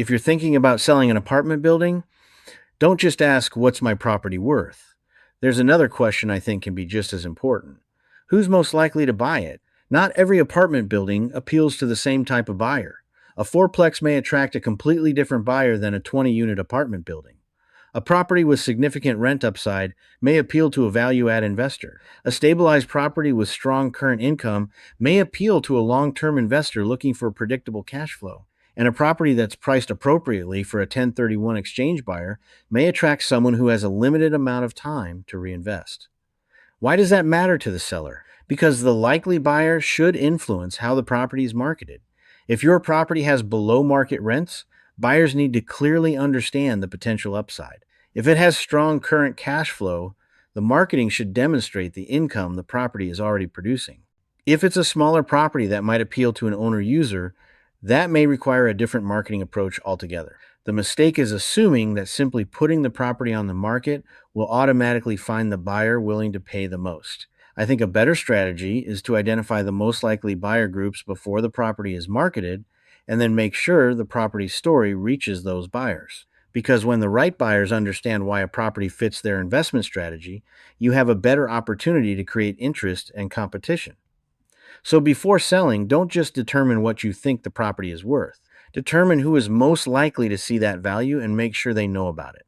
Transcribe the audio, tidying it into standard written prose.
If you're thinking about selling an apartment building, don't just ask, "What's my property worth?" There's another question I think can be just as important: who's most likely to buy it? Not every apartment building appeals to the same type of buyer. A fourplex may attract a completely different buyer than a 20-unit apartment building. A property with significant rent upside may appeal to a value add investor. A stabilized property with strong current income may appeal to a long term investor looking for predictable cash flow. And a property that's priced appropriately for a 1031 exchange buyer may attract someone who has a limited amount of time to reinvest. Why does that matter to the seller? Because the likely buyer should influence how the property is marketed. If your property has below market rents, buyers need to clearly understand the potential upside. If it has strong current cash flow, the marketing should demonstrate the income the property is already producing. If it's a smaller property that might appeal to an owner user, that may require a different marketing approach altogether. The mistake is assuming that simply putting the property on the market will automatically find the buyer willing to pay the most. I think a better strategy is to identify the most likely buyer groups before the property is marketed and then make sure the property story reaches those buyers. Because when the right buyers understand why a property fits their investment strategy, you have a better opportunity to create interest and competition. So before selling, don't just determine what you think the property is worth. Determine who is most likely to see that value and make sure they know about it.